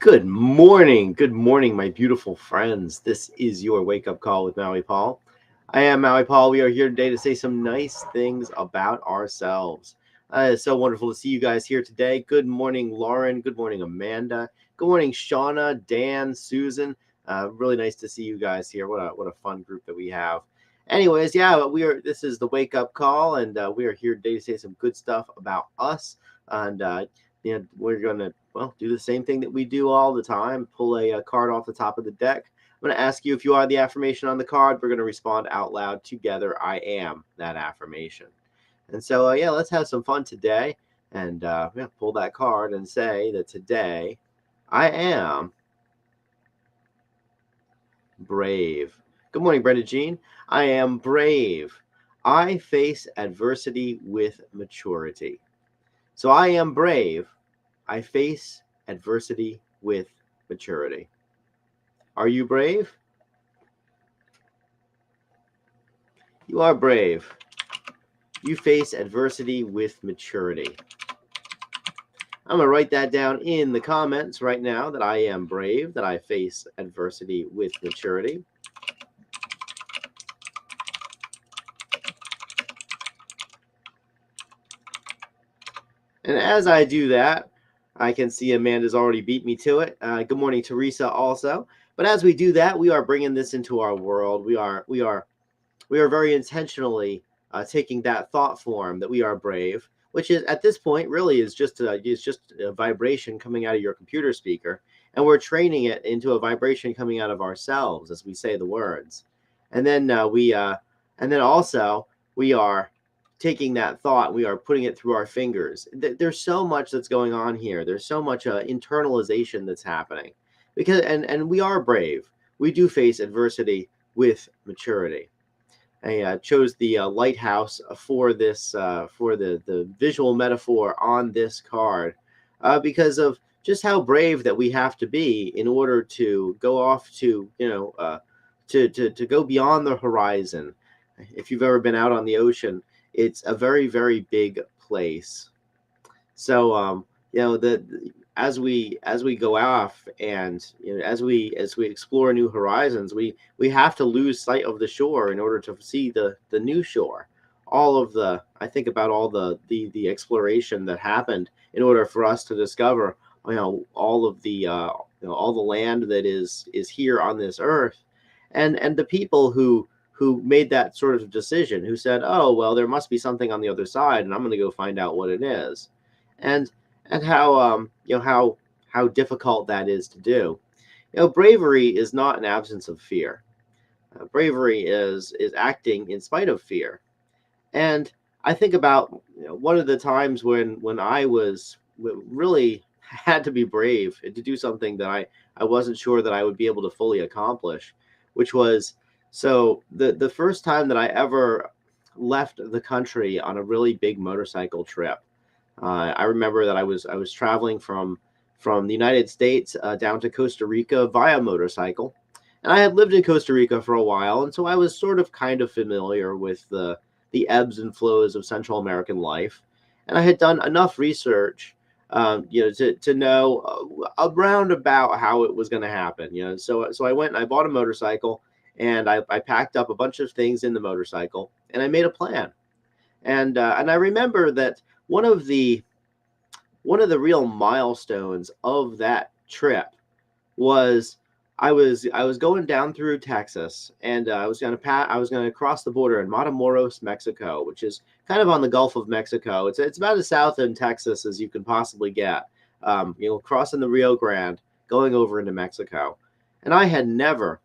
Good morning, my beautiful friends. This is your wake up call with Maui Paul. I am Maui Paul. We are here today to say some nice things about ourselves. It's so wonderful to see you guys here today. Good morning, Lauren. Good morning, Amanda. Good morning, Shauna, Dan, Susan. Really nice to see you guys here. What a fun group that we have. Anyways, yeah, we are. This is the wake up call, and we are here today to say some good stuff about us. And we're gonna do the same thing that we do all the time. Pull a card off the top of the deck. I'm going to ask you if you are the affirmation on the card. We're going to respond out loud together. I am that affirmation. And so, let's have some fun today. And pull that card and say that today I am brave. Good morning, Brenda Jean. I am brave. I face adversity with maturity. So I am brave. I face adversity with maturity. Are you brave? You are brave. You face adversity with maturity. I'm going to write that down in the comments right now that I am brave, that I face adversity with maturity. And as I do that, I can see Amanda's already beat me to it. Good morning, Teresa, also. But as we do that, we are bringing this into our world. We are very intentionally taking that thought form that we are brave, which is at this point really is just a vibration coming out of your computer speaker, and we're training it into a vibration coming out of ourselves as we say the words, and then also we are taking that thought, we are putting it through our fingers. There's so much that's going on here. There's so much internalization that's happening because and we are brave. We do face adversity with maturity. I chose the lighthouse for this for the visual metaphor on this card because of just how brave that we have to be in order to go off to to go beyond the horizon. If you've ever been out on the ocean, it's a very, very big place. So as we go off and as we explore new horizons, we have to lose sight of the shore in order to see the new shore. All of the I think about all the exploration that happened in order for us to discover all of the all the land that is here on this earth, and the people who made that sort of decision, who said, oh well, there must be something on the other side and I'm going to go find out what it is. And how how difficult that is to do. Bravery is not an absence of fear. Bravery is acting in spite of fear. And I think about one of the times when I was really had to be brave to do something that I wasn't sure that I would be able to fully accomplish, which was the first time that I ever left the country on a really big motorcycle trip. I remember that I was traveling from the United States down to Costa Rica via motorcycle, and I had lived in Costa Rica for a while, and so I was sort of kind of familiar with the ebbs and flows of Central American life, and I had done enough research, to know around about how it was going to happen. So I went and I bought a motorcycle, and I packed up a bunch of things in the motorcycle, and I made a plan, and I remember that one of the real milestones of that trip was I was going down through Texas, and I was going to cross the border in Matamoros, Mexico, which is kind of on the Gulf of Mexico. It's about as south in Texas as you can possibly get. Crossing the Rio Grande, going over into Mexico, and I had never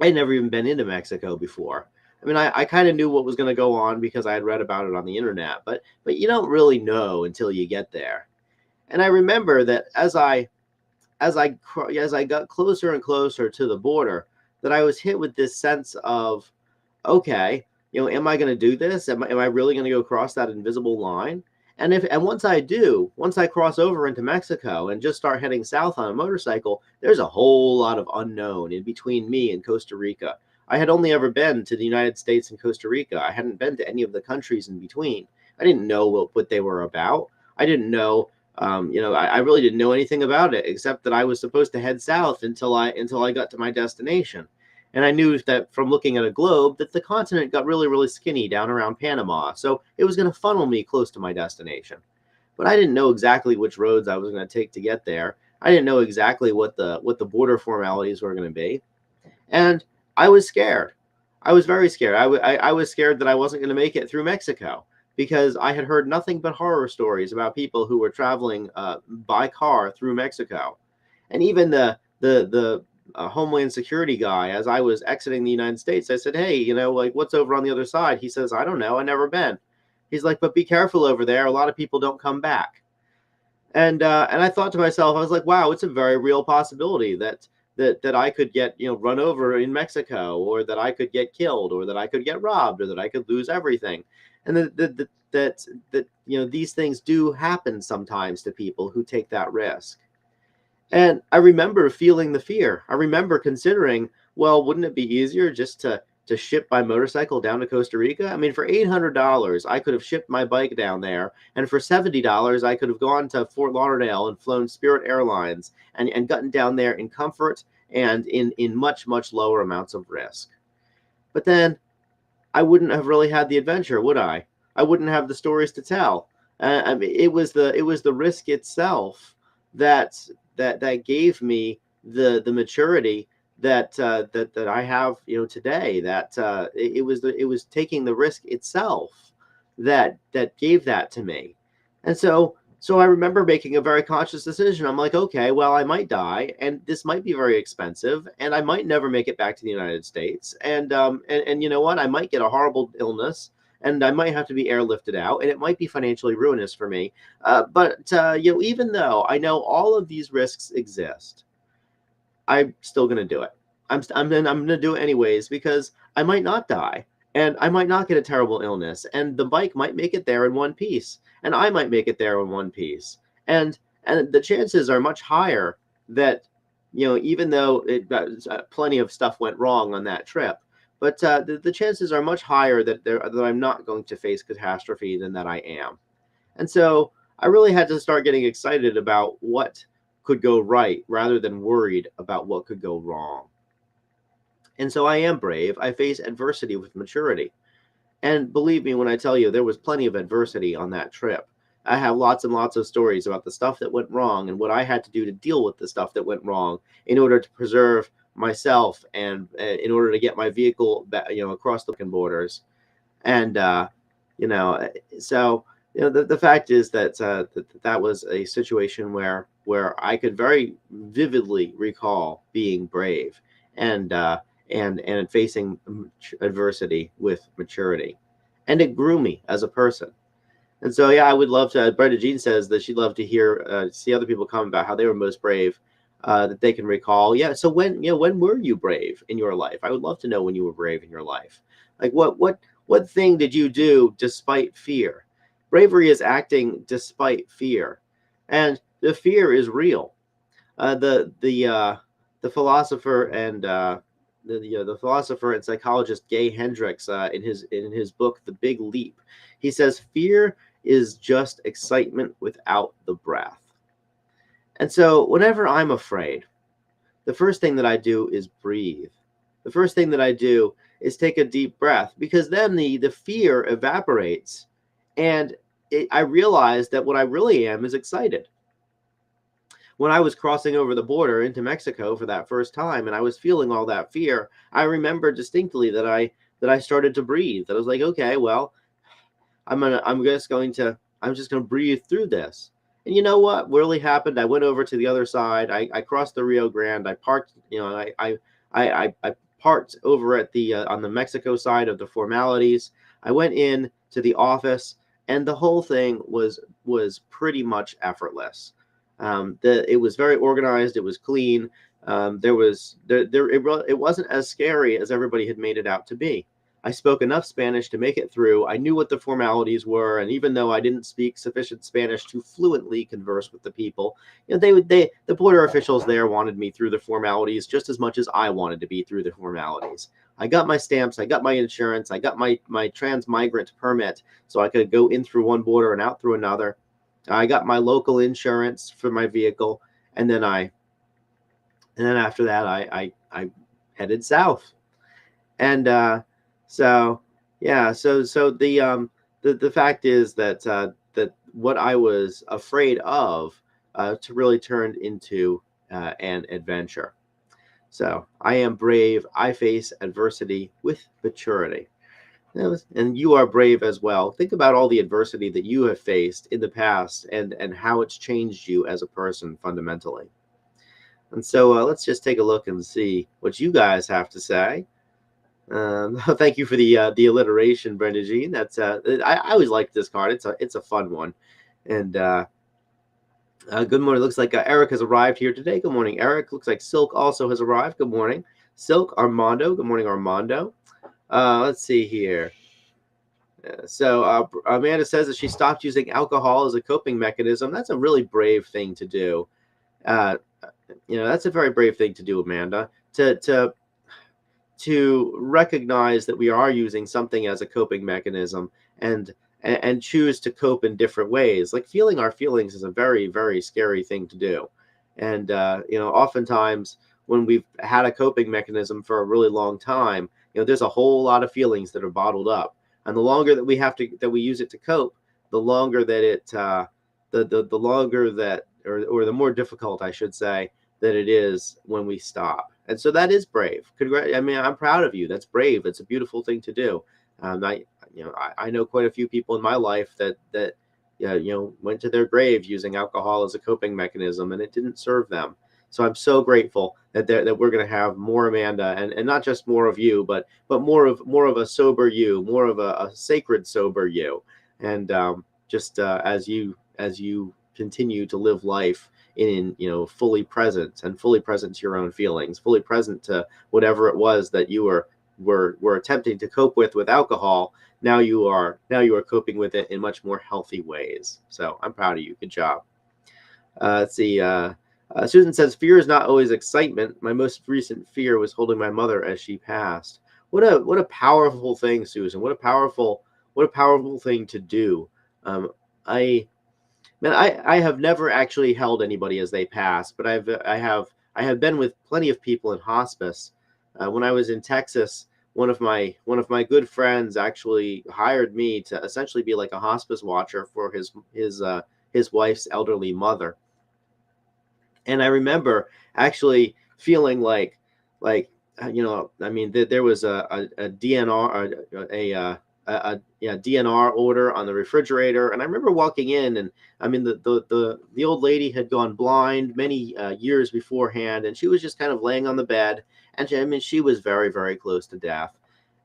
even been into Mexico before. I mean, I kind of knew what was going to go on because I had read about it on the internet, but you don't really know until you get there. And I remember that as I got closer and closer to the border, that I was hit with this sense of, okay, am I going to do this? Am I really going to go across that invisible line? And once I cross over into Mexico and just start heading south on a motorcycle, there's a whole lot of unknown in between me and Costa Rica. I had only ever been to the United States and Costa Rica. I hadn't been to any of the countries in between. I didn't know what they were about. I didn't know I really didn't know anything about it except that I was supposed to head south until I got to my destination. And I knew that from looking at a globe that the continent got really, really skinny down around Panama. So it was going to funnel me close to my destination. But I didn't know exactly which roads I was going to take to get there. I didn't know exactly what the border formalities were going to be. And I was scared. I was very scared. I was scared that I wasn't going to make it through Mexico because I had heard nothing but horror stories about people who were traveling by car through Mexico. And even the Homeland Security guy, as I was exiting the United States, I said, "Hey, like what's over on the other side?" He says, "I don't know. I never been." He's like, "But be careful over there. A lot of people don't come back." And I thought to myself, I was like, wow, it's a very real possibility that I could get run over in Mexico, or that I could get killed, or that I could get robbed, or that I could lose everything, and that these things do happen sometimes to people who take that risk. And I remember feeling the fear. I remember considering, well, wouldn't it be easier just to ship by motorcycle down to Costa Rica? I mean, for $800, I could have shipped my bike down there, and for $70, I could have gone to Fort Lauderdale and flown Spirit Airlines and gotten down there in comfort and in much, much lower amounts of risk. But then I wouldn't have really had the adventure, would I? I wouldn't have the stories to tell. I mean, it was the risk itself that that gave me the maturity that I have today. That it was taking the risk itself that gave that to me. And so I remember making a very conscious decision. I'm like, okay, well, I might die, and this might be very expensive, and I might never make it back to the United States, and you know what? I might get a horrible illness, and I might have to be airlifted out, and it might be financially ruinous for me. But even though I know all of these risks exist, I'm still going to do it. I'm going to do it anyways because I might not die, and I might not get a terrible illness, and the bike might make it there in one piece, and I might make it there in one piece. And the chances are much higher that even though plenty of stuff went wrong on that trip, but the chances are much higher that I'm not going to face catastrophe than that I am. And so I really had to start getting excited about what could go right rather than worried about what could go wrong. And so I am brave. I face adversity with maturity. And believe me when I tell you, there was plenty of adversity on that trip. I have lots and lots of stories about the stuff that went wrong and what I had to do to deal with the stuff that went wrong in order to preserve myself and in order to get my vehicle back, across the borders. And you know, so the fact is that was a situation where I could very vividly recall being brave and and facing adversity with maturity, and it grew me as a person. And so, yeah, I would love to. Brenda Jean says that she'd love to see other people comment about how they were most brave that they can recall. Yeah. So when were you brave in your life? I would love to know when you were brave in your life. Like what thing did you do despite fear? Bravery is acting despite fear, and the fear is real. The philosopher and the philosopher and psychologist Gay Hendricks in his book The Big Leap, he says fear is just excitement without the breath. And so whenever I'm afraid, the first thing that I do is breathe. The first thing that I do is take a deep breath, because then the fear evaporates, and I realize that what I really am is excited. When I was crossing over the border into Mexico for that first time and I was feeling all that fear, I remember distinctly that I started to breathe. That I was like, okay, well, I'm just going to breathe through this. And you know what really happened? I went over to the other side. I crossed the Rio Grande. I parked, I parked over at the on the Mexico side of the formalities. I went in to the office, and the whole thing was pretty much effortless. It was very organized. It was clean. It wasn't as scary as everybody had made it out to be. I spoke enough Spanish to make it through. I knew what the formalities were, and even though I didn't speak sufficient Spanish to fluently converse with the people, the border officials there wanted me through the formalities just as much as I wanted to be through the formalities. I got my stamps, I got my insurance, I got my trans migrant permit, so I could go in through one border and out through another. I got my local insurance for my vehicle, and then after that, I headed south. And so yeah, the fact is that that what I was afraid of to really turned into an adventure. So I am brave. I face adversity with maturity. And you are brave as well. Think about all the adversity that you have faced in the past, and how it's changed you as a person fundamentally. And so let's just take a look and see what you guys have to say. Thank you for the alliteration, Brenda Jean. That's I always like this card. It's a fun one. And good morning. Looks like Eric has arrived here today. Good morning, Eric. Looks like Silk also has arrived. Good morning, Silk. Armando. Good morning, Armando. Let's see here. So Amanda says that she stopped using alcohol as a coping mechanism. That's a really brave thing to do. Uh, that's a very brave thing to do, Amanda. To recognize that we are using something as a coping mechanism, and choose to cope in different ways. Like feeling our feelings is a very, very scary thing to do. And oftentimes when we've had a coping mechanism for a really long time, there's a whole lot of feelings that are bottled up. And the longer that we use it to cope, the longer that the longer that, or the more difficult, I should say, that it is when we stop. And so that is brave. I mean, I'm proud of you. That's brave. It's a beautiful thing to do. I know quite a few people in my life that went to their grave using alcohol as a coping mechanism, and it didn't serve them. So I'm so grateful that we're going to have more Amanda, and not just more of you, but more of a sober you, more of a sacred sober you, and just as you continue to live life in fully present, and fully present to your own feelings, fully present to whatever it was that you were attempting to cope with alcohol. Now you are coping with it in much more healthy ways. So I'm proud of you. Good job. Let's see. Susan says, fear is not always excitement. My most recent fear was holding my mother as she passed. What a powerful thing, Susan. What a powerful thing to do. I Man, I have never actually held anybody as they pass, but I have been with plenty of people in hospice. When I was in Texas, one of my good friends actually hired me to essentially be like a hospice watcher for his wife's elderly mother. And I remember actually feeling I mean, there was a DNR, yeah, DNR order on the refrigerator, and I remember walking in, and I mean, the old lady had gone blind many years beforehand, and she was just kind of laying on the bed, and I mean, she was very, very close to death.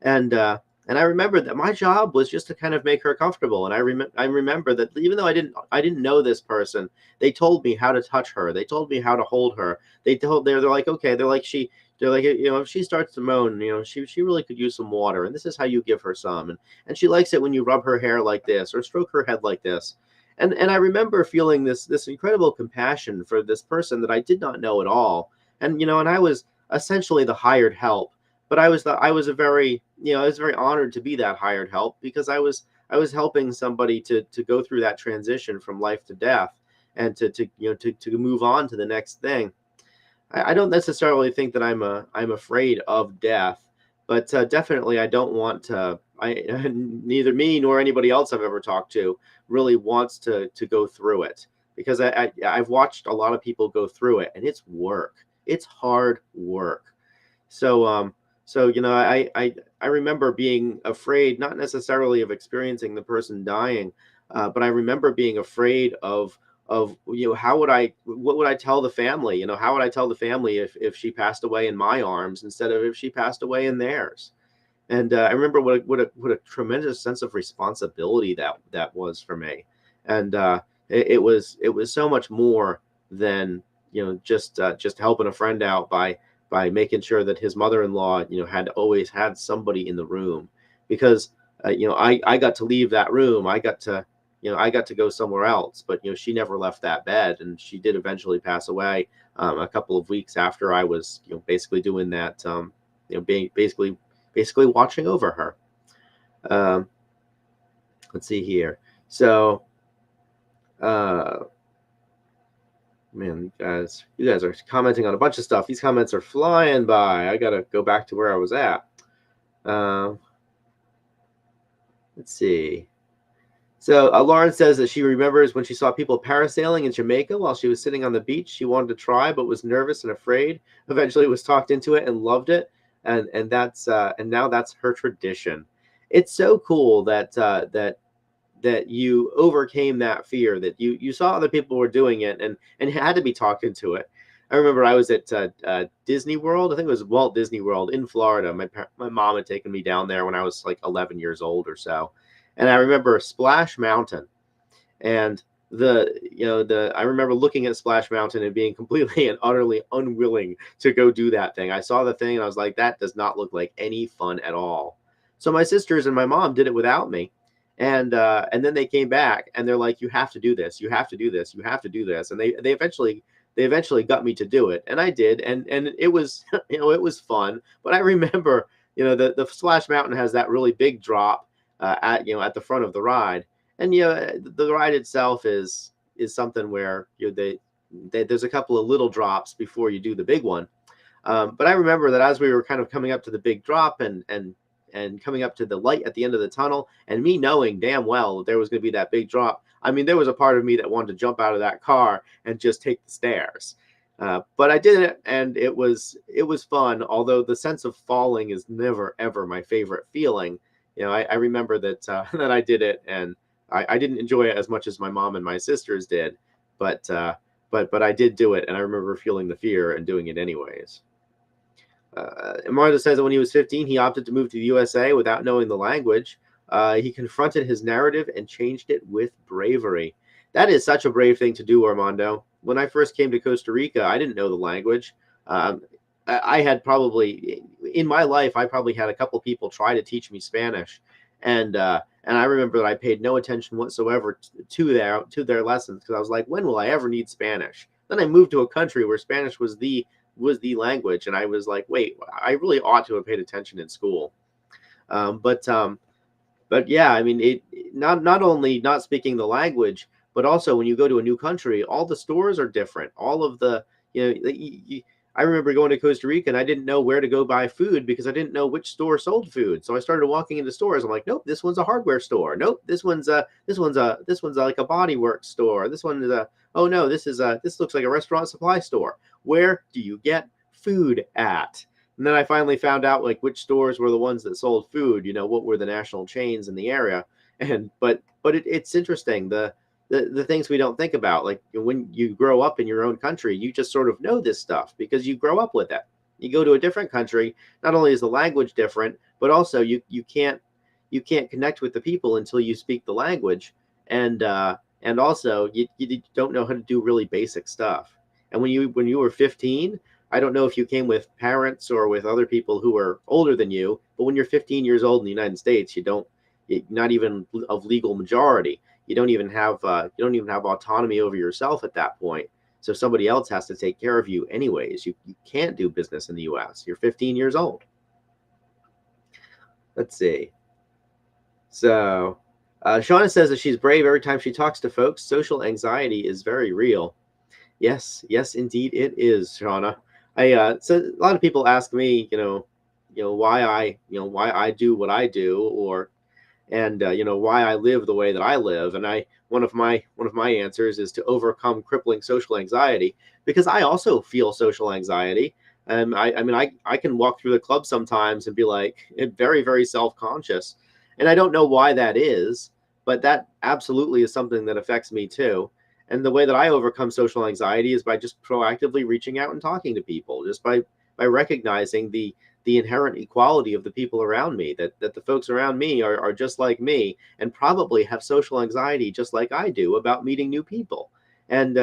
And uh, and I remember that my job was just to kind of make her comfortable. And I remember that even though I didn't know this person, they told me how to touch her. They told me how to hold her. They're like, okay, they're like, if she starts to moan, she really could use some water, and this is how you give her some. And she likes it when you rub her hair like this or stroke her head like this. And I remember feeling this incredible compassion for this person that I did not know at all. And I was essentially the hired help, but I was very honored to be that hired help, because I was helping somebody to go through that transition from life to death, and to move on to the next thing. I don't necessarily think that I'm afraid of death, but definitely I don't want to. Neither me nor anybody else I've ever talked to really wants to go through it, because I've watched a lot of people go through it, and it's work. It's hard work. So I remember being afraid, not necessarily of experiencing the person dying, but I remember being afraid of what would I tell the family? How would I tell the family if she passed away in my arms instead of if she passed away in theirs? And I remember what a tremendous sense of responsibility that was for me. And it was so much more than just helping a friend out by making sure that his mother-in-law had always had somebody in the room, because I got to leave that room. I got to go somewhere else, but she never left that bed, and she did eventually pass away a couple of weeks after I was basically doing that, being basically watching over her. um, let's see here. So Uh, Man, you guys are commenting on a bunch of stuff. These comments are flying by. I gotta go back to where I was at. Um, let's see. So Lauren says that she remembers when she saw people parasailing in Jamaica while she was sitting on the beach. She wanted to try, but was nervous and afraid. Eventually, was talked into it and loved it, and now that's her tradition. It's so cool that you overcame that fear, that you saw other people were doing it and had to be talked into it. I remember I was at Disney World. I think it was Walt Disney World in Florida. My mom had taken me down there when I was like 11 years old or so, and I remember Splash Mountain. And the I remember looking at Splash Mountain and being completely and utterly unwilling to go do that thing. I saw the thing and I was like, that does not look like any fun at all. So my sisters and my mom did it without me. And then they came back and they're like, you have to do this, you have to do this, you have to do this. And they eventually got me to do it. And I did, and it was it was fun. But I remember, the Splash Mountain has that really big drop at the front of the ride. And the ride itself is something where there's a couple of little drops before you do the big one. But I remember that as we were kind of coming up to the big drop and coming up to the light at the end of the tunnel, and me knowing damn well that there was going to be that big drop. I mean, there was a part of me that wanted to jump out of that car and just take the stairs. But I did it, and it was fun. Although the sense of falling is never ever my favorite feeling. I remember that that I did it, and I didn't enjoy it as much as my mom and my sisters did, but I did do it, and I remember feeling the fear and doing it anyways. Marta says that when he was 15, he opted to move to the USA without knowing the language. He confronted his narrative and changed it with bravery. That is such a brave thing to do, Armando. When I first came to Costa Rica, I didn't know the language. I had probably in my life, I probably had a couple people try to teach me Spanish, and I remember that I paid no attention whatsoever to their lessons because I was like, when will I ever need Spanish? Then I moved to a country where Spanish was the language, and I was like, wait, I really ought to have paid attention in school. Um, but um, but yeah, I mean, not only not speaking the language, but also when you go to a new country, all the stores are different. All of the I remember going to Costa Rica and I didn't know where to go buy food because I didn't know which store sold food. So I started walking into stores. I'm like, nope, this one's a hardware store. Nope, this one's like a body works store. This one is a oh no, this looks like a restaurant supply store. Where do you get food at? And then I finally found out like which stores were the ones that sold food. What were the national chains in the area. And it's interesting the things we don't think about. Like when you grow up in your own country, you just sort of know this stuff because you grow up with it. You go to a different country, not only is the language different, but also you can't connect with the people until you speak the language, and also you don't know how to do really basic stuff. And when you were 15, I don't know if you came with parents or with other people who are older than you, but when you're 15 years old in the United States, you're not even of legal majority. You don't even have autonomy over yourself at that point. So somebody else has to take care of you anyways. You can't do business in the US. You're 15 years old. Let's see. So Shauna says that she's brave every time she talks to folks. Social anxiety is very real. Yes, indeed it is, Shauna. So a lot of people ask me, why I do what I do, or and why I live the way that I live. And I one of my answers is to overcome crippling social anxiety, because I also feel social anxiety. I mean I can walk through the club sometimes and be like very very self-conscious, and I don't know why that is, but that absolutely is something that affects me too. And the way that I overcome social anxiety is by just proactively reaching out and talking to people, just by recognizing the inherent equality of the people around me, that the folks around me are just like me and probably have social anxiety just like I do about meeting new people. And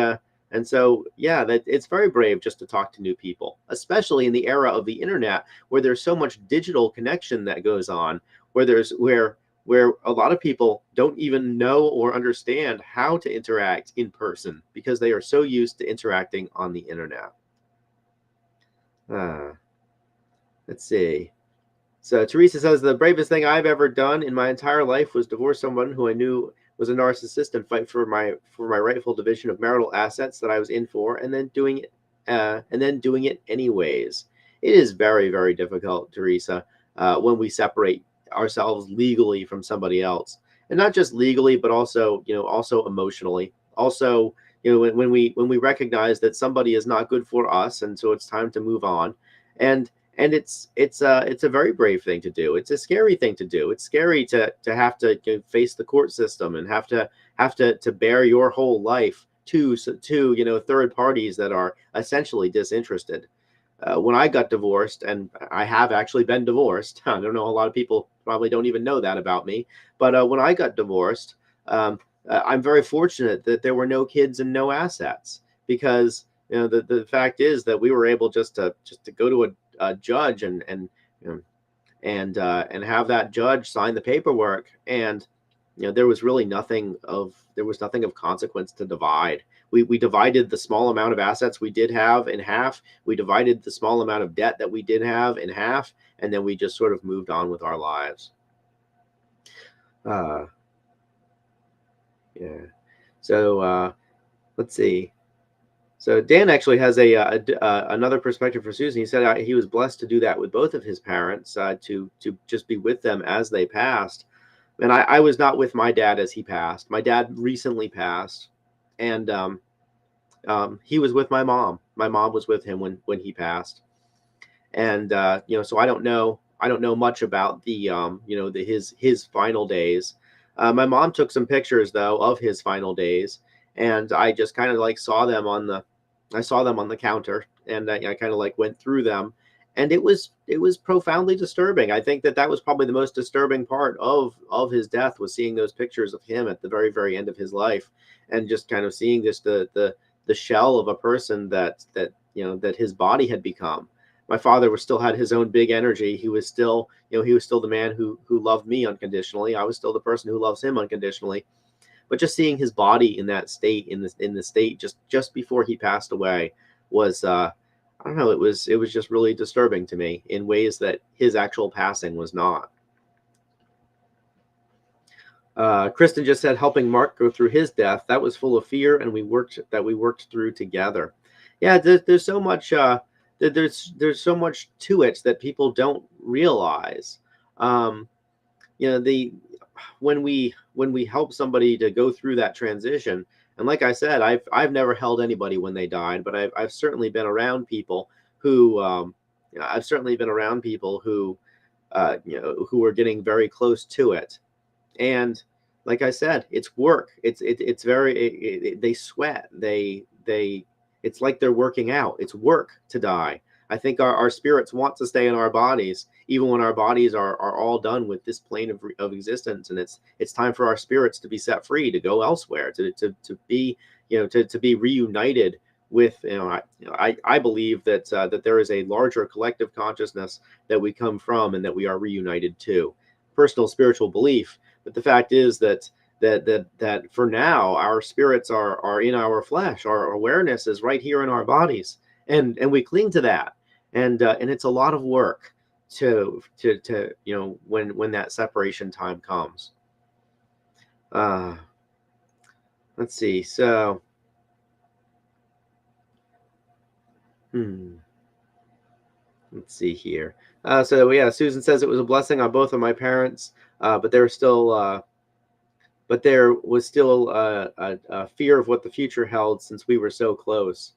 so yeah, that it's very brave just to talk to new people, especially in the era of the internet, where there's so much digital connection that goes on, where a lot of people don't even know or understand how to interact in person because they are so used to interacting on the internet. uh, let's see. So Teresa says the bravest thing I've ever done in my entire life was divorce someone who I knew was a narcissist and fight for my rightful division of marital assets that I was in for, and then doing it anyways. It is very, very difficult, Teresa, when we separate ourselves legally from somebody else, and not just legally, but also, also emotionally. Also, when we recognize that somebody is not good for us, and so it's time to move on, and it's a very brave thing to do. It's a scary thing to do. It's scary to have to face the court system and have to bear your whole life to third parties that are essentially disinterested. When I got divorced, and I have actually been divorced, I don't know, a lot of people probably don't even know that about me, but when I got divorced, I'm very fortunate that there were no kids and no assets, because the fact is that we were able just to go to a judge you know, and have that judge sign the paperwork, and there was nothing of consequence to divide. We divided the small amount of assets we did have in half. We divided the small amount of debt that we did have in half, and then we just sort of moved on with our lives. uh yeah. So let's see. So Dan actually has another perspective for Susan. He said he was blessed to do that with both of his parents, to just be with them as they passed. And I was not with my dad as he passed. My dad recently passed, and he was with my mom. My mom was with him when he passed, and so I don't know much about his final days. My mom took some pictures though of his final days, and I just kind of like I saw them on the counter, and I kind of like went through them, and it was profoundly disturbing. I think that was probably the most disturbing part of his death, was seeing those pictures of him at the very, very end of his life, and just kind of seeing this the shell of a person that his body had become. My father was still had his own big energy. He was still, he was still the man who loved me unconditionally. I was still the person who loves him unconditionally. But just seeing his body in that state, in the state just before he passed away, was I don't know, it was just really disturbing to me in ways that his actual passing was not. Kristen just said, helping Mark go through his death, that was full of fear, and we worked through together. Yeah, there's so much there's so much to it that people don't realize. um the when we help somebody to go through that transition, and like I said, I've never held anybody when they died, but I've certainly been around people who I've certainly been around people who were getting very close to it. And like I said, it's work. It's very they sweat. They it's like they're working out. It's work to die. I think our spirits want to stay in our bodies, even when our bodies are all done with this plane of existence, and it's time for our spirits to be set free, to go elsewhere, to be to be reunited with I believe that there is a larger collective consciousness that we come from, and that we are reunited to. Personal spiritual belief. But the fact is that for now, our spirits are in our flesh. Our awareness is right here in our bodies, and we cling to that, and it's a lot of work to when that separation time comes. uh let's see. So hmm, let's see here. So yeah, Susan says it was a blessing on both of my parents, but they're still but there was still a fear of what the future held, since we were so close.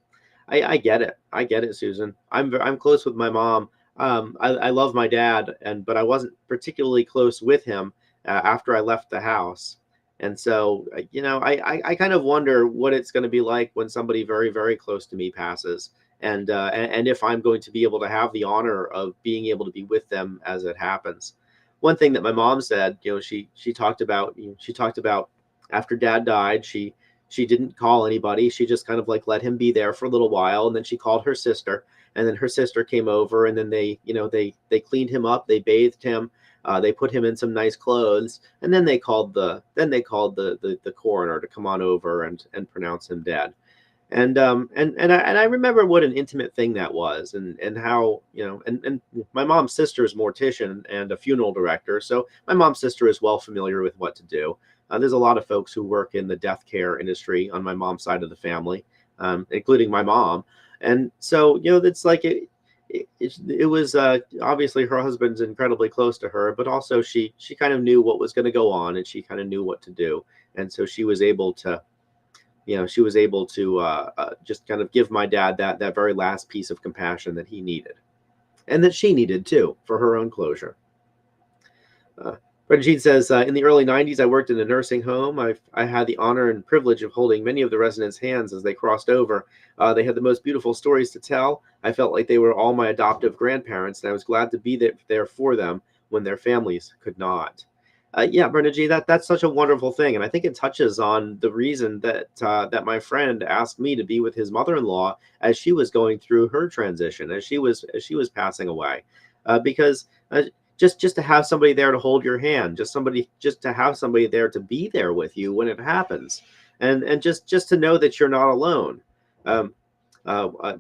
I get it. I get it, Susan. I'm close with my mom. I love my dad, but I wasn't particularly close with him after I left the house. And so, I kind of wonder what it's going to be like when somebody very, very close to me passes, and if I'm going to be able to have the honor of being able to be with them as it happens. One thing that my mom said, she talked about, she talked about after Dad died, she didn't call anybody. She just kind of like let him be there for a little while, and then she called her sister, and then her sister came over, and then they cleaned him up, they bathed him, they put him in some nice clothes, and then they called the coroner to come on over and pronounce him dead. And I remember what an intimate thing that was, and how, and my mom's sister is mortician and a funeral director, so my mom's sister is well familiar with what to do. There's a lot of folks who work in the death care industry on my mom's side of the family, including my mom. And so, it's like it was obviously her husband's incredibly close to her, but also she kind of knew what was going to go on, and she kind of knew what to do. And so she was able to just kind of give my dad that very last piece of compassion that he needed, and that she needed too for her own closure. Uh, Bernadine says, in the early 90s, I worked in a nursing home. I had the honor and privilege of holding many of the residents' hands as they crossed over. They had the most beautiful stories to tell. I felt like they were all my adoptive grandparents, and I was glad to be there for them when their families could not. Yeah, Bernadine, that's such a wonderful thing, and I think it touches on the reason that my friend asked me to be with his mother-in-law as she was going through her transition, as she was passing away, because just to have somebody there to hold your hand, just to have somebody there to be there with you when it happens, and just to know that you're not alone. Um, uh, uh,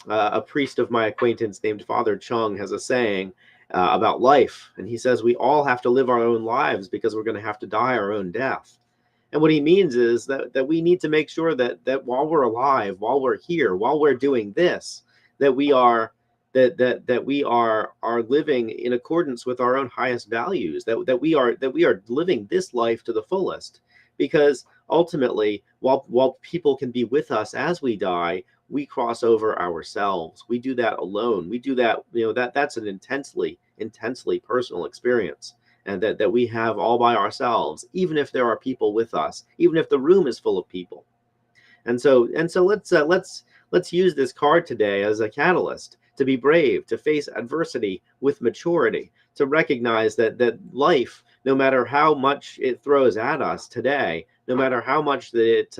a priest of my acquaintance named Father Chung has a saying about life, and he says we all have to live our own lives because we're going to have to die our own death. And what he means is that we need to make sure that while we're alive, while we're here, while we're doing this, that we are that we are living in accordance with our own highest values, that we are living this life to the fullest. Because ultimately, while people can be with us as we die, we cross over ourselves. We do that alone. We do that, that's an intensely personal experience, and that we have all by ourselves, even if there are people with us, even if the room is full of people. And so let's use this card today as a catalyst to be brave, to face adversity with maturity, to recognize that life, no matter how much it throws at us today, no matter how much that it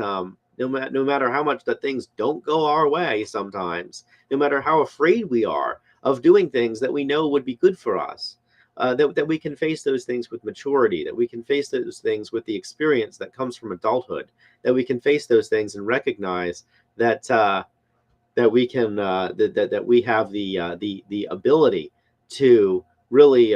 no matter how much that things don't go our way sometimes, no matter how afraid we are of doing things that we know would be good for us, that we can face those things with maturity, that we can face those things with the experience that comes from adulthood, that we can face those things and recognize that that we can that we have the ability to really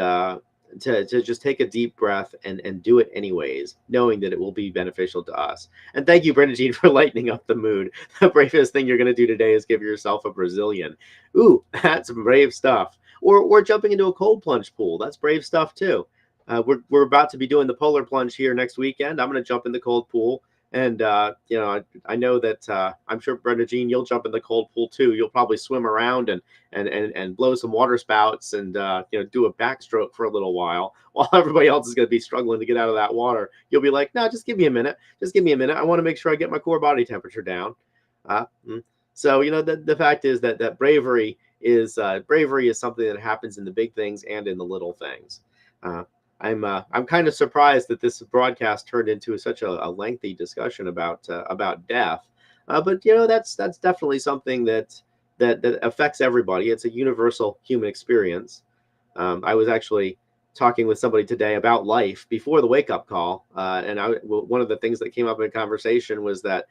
to just take a deep breath and do it anyways, knowing that it will be beneficial to us. And thank you, Brenda Jean, for lightening up the mood. The bravest thing you're going to do today is give yourself a Brazilian. Ooh, that's brave stuff. Or jumping into a cold plunge pool. That's brave stuff too. We're about to be doing the polar plunge here next weekend. I'm going to jump in the cold pool. And I know that I'm sure Brenda Jean, you'll jump in the cold pool too. You'll probably swim around and blow some water spouts and do a backstroke for a little while everybody else is going to be struggling to get out of that water. You'll be like, no, just give me a minute. Just give me a minute. I want to make sure I get my core body temperature down. So the fact is that bravery is something that happens in the big things and in the little things. I'm kind of surprised that this broadcast turned into such a lengthy discussion about death, but that's definitely something that affects everybody. It's a universal human experience. I was actually talking with somebody today about life before the wake up call, and one of the things that came up in conversation was that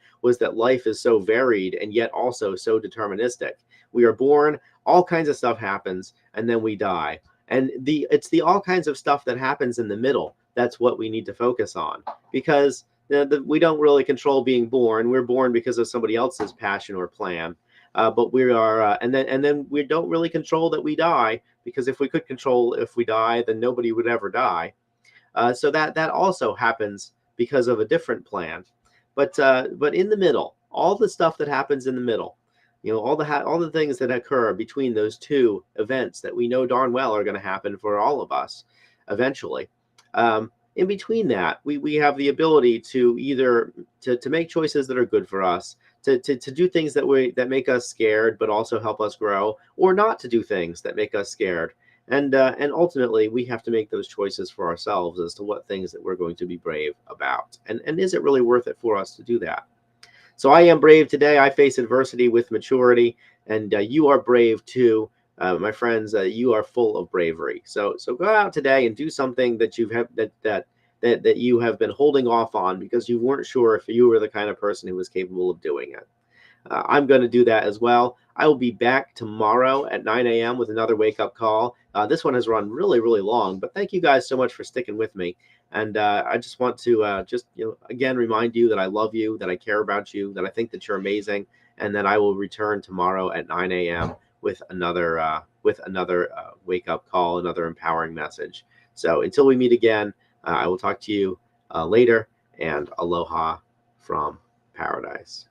life is so varied and yet also so deterministic. We are born, all kinds of stuff happens, and then we die. And it's the all kinds of stuff that happens in the middle that's what we need to focus on, because we don't really control being born. We're born because of somebody else's passion or plan, but we are, and then we don't really control that we die, because if we could control if we die, then nobody would ever die. So that also happens because of a different plan. But in the middle, all the stuff that happens in the middle, all the things that occur between those two events that we know darn well are going to happen for all of us eventually. In between that, we have the ability to either to make choices that are good for us, to do things that make us scared but also help us grow, or not to do things that make us scared. And ultimately, we have to make those choices for ourselves as to what things that we're going to be brave about, and is it really worth it for us to do that? So I am brave today. I face adversity with maturity, and you are brave too, my friends. You are full of bravery. So go out today and do something that that you have been holding off on because you weren't sure if you were the kind of person who was capable of doing it. I'm going to do that as well. I will be back tomorrow at 9 a.m. with another wake up call. This one has run really, really long, but thank you guys so much for sticking with me. And I just want to just again remind you that I love you, that I care about you, that I think that you're amazing, and that I will return tomorrow at 9 a.m. with another wake up call, another empowering message. So until we meet again, I will talk to you later, and aloha from paradise.